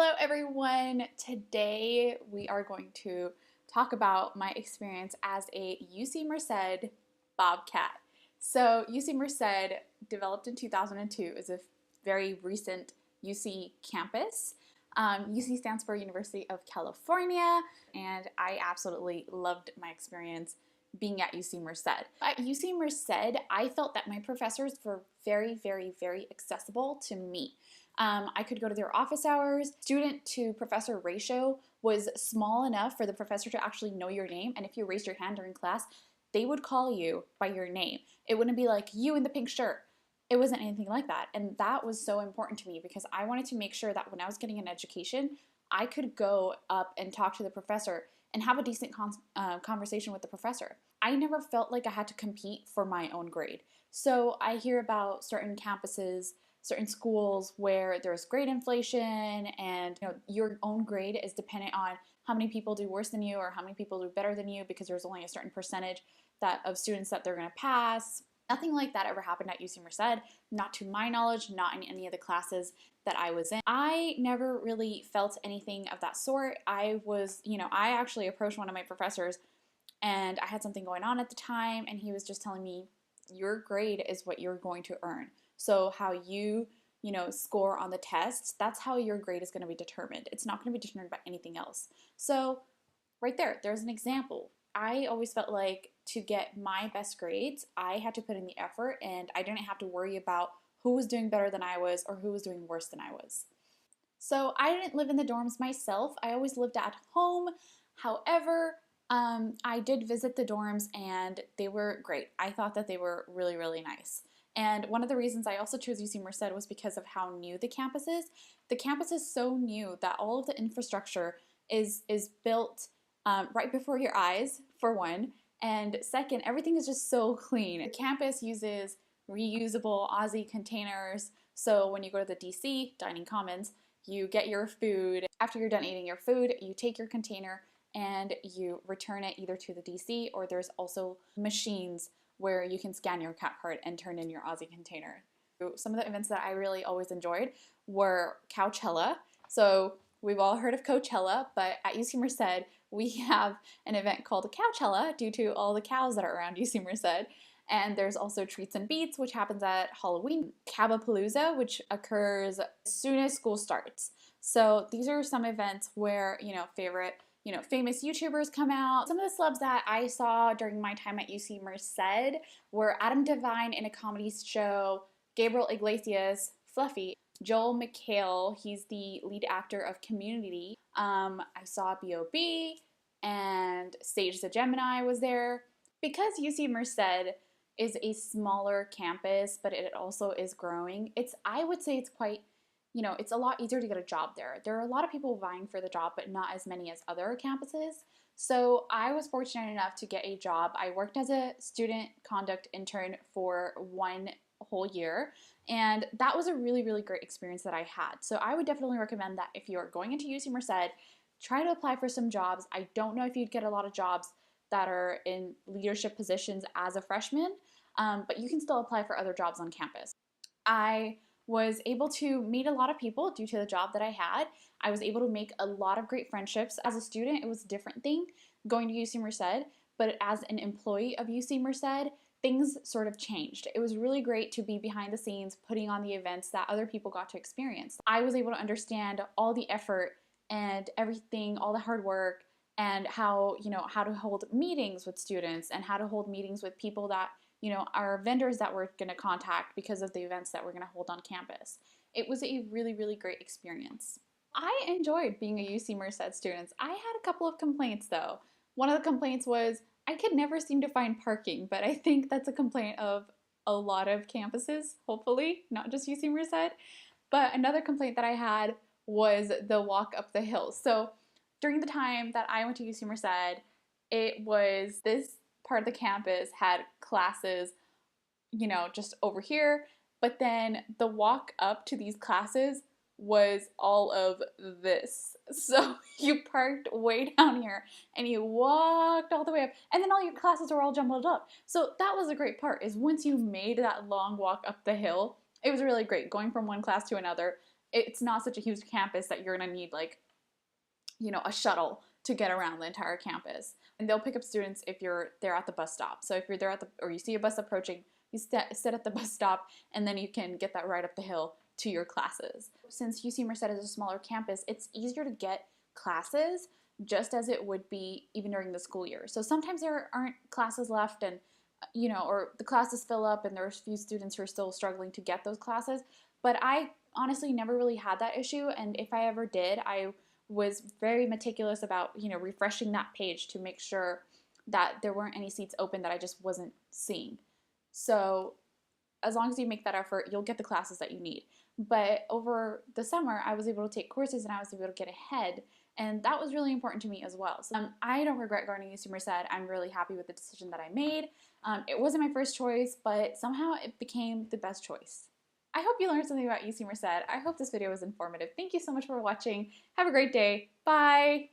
Hello everyone! Today we are going to talk about my experience as a UC Merced Bobcat. So UC Merced, developed in 2002, is a very recent UC campus. UC stands for University of California, and I absolutely loved my experience being at UC Merced. At UC Merced, I felt that my professors were very accessible to me. I could go to their office hours. Student to professor ratio was small enough for the professor to actually know your name, and if you raised your hand during class, they would call you by your name. It wouldn't be like, you in the pink shirt. It wasn't anything like that, and that was so important to me because I wanted to make sure that when I was getting an education, I could go up and talk to the professor and have a decent conversation with the professor. I never felt like I had to compete for my own grade. So I hear about certain campuses, certain schools where there's grade inflation, and your own grade is dependent on how many people do worse than you or how many people do better than you, because there's only a certain percentage of students that they're going to pass. Nothing like that ever happened at UC Merced, not to my knowledge, not in any of the classes that I was in. I never really felt anything of that sort. I actually approached one of my professors, and I had something going on at the time, and he was just telling me, your grade is what you're going to earn. So how you score on the tests, that's how your grade is going to be determined. It's not going to be determined by anything else. So right there's an example. I always felt like to get my best grades, I had to put in the effort, and I didn't have to worry about who was doing better than I was or who was doing worse than I was. So I didn't live in the dorms myself. I always lived at home. However, I did visit the dorms, and they were great. I thought that they were really nice. And one of the reasons I also chose UC Merced was because of how new the campus is. The campus is so new that all of the infrastructure is built right before your eyes, for one. And second, everything is just so clean. The campus uses reusable Aussie containers. So when you go to the DC, Dining Commons, you get your food. After you're done eating your food, you take your container and you return it either to the DC, or there's also machines where you can scan your CAT card and turn in your Aussie container. Some of the events that I really always enjoyed were Coachella. So we've all heard of Coachella, but at UC Merced, we have an event called Coachella due to all the cows that are around UC Merced. And there's also Treats and Beats, which happens at Halloween. Cabapalooza, which occurs as soon as school starts. So these are some events where, famous YouTubers come out. Some of the celebs that I saw during my time at UC Merced were Adam Devine in a comedy show, Gabriel Iglesias, Fluffy, Joel McHale, he's the lead actor of Community. I saw B.O.B. and Sage the Gemini was there. Because UC Merced is a smaller campus, but it also is growing, I would say it's quite, it's a lot easier to get a job there. There are a lot of people vying for the job, but not as many as other campuses. So I was fortunate enough to get a job. I worked as a student conduct intern for 1 whole year, and that was a really great experience that I had. So I would definitely recommend that if you're going into UC Merced, try to apply for some jobs. I don't know if you'd get a lot of jobs that are in leadership positions as a freshman, but you can still apply for other jobs on campus. I was able to meet a lot of people due to the job that I had. I was able to make a lot of great friendships. As a student, it was a different thing going to UC Merced, but as an employee of UC Merced, things sort of changed. It was really great to be behind the scenes, putting on the events that other people got to experience. I was able to understand all the effort and everything, all the hard work, and how to hold meetings with students and how to hold meetings with people that are vendors that we're going to contact because of the events that we're going to hold on campus. It was a really great experience. I enjoyed being a UC Merced student. I had a couple of complaints though. One of the complaints was I could never seem to find parking, but I think that's a complaint of a lot of campuses, hopefully, not just UC Merced. But another complaint that I had was the walk up the hill. So during the time that I went to UC Merced, it was this part of the campus had classes, just over here, but then the walk up to these classes was all of this. So you parked way down here and you walked all the way up, and then all your classes were all jumbled up. So that was a great part, is once you made that long walk up the hill, it was really great going from one class to another. it's not such a huge campus that you're gonna need like, you know, a shuttle to get around the entire campus. And they'll pick up students if you're there at the bus stop. So if you're there at the, or you see a bus approaching, you sit at the bus stop and then you can get that ride up the hill to your classes. Since UC Merced is a smaller campus, it's easier to get classes just as it would be even during the school year. So sometimes there aren't classes left and, you know, or the classes fill up and there's a few students who are still struggling to get those classes. But I honestly never really had that issue, and if I ever did, I was very meticulous about, you know, refreshing that page to make sure that there weren't any seats open that I just wasn't seeing. So as long as you make that effort, you'll get the classes that you need. But over the summer, I was able to take courses and I was able to get ahead, and that was really important to me as well. So I don't regret going to UC Merced. I'm really happy with the decision that I made. It wasn't my first choice, but somehow it became the best choice. I hope you learned something about UC Merced. I hope this video was informative. Thank you so much for watching. Have a great day. Bye!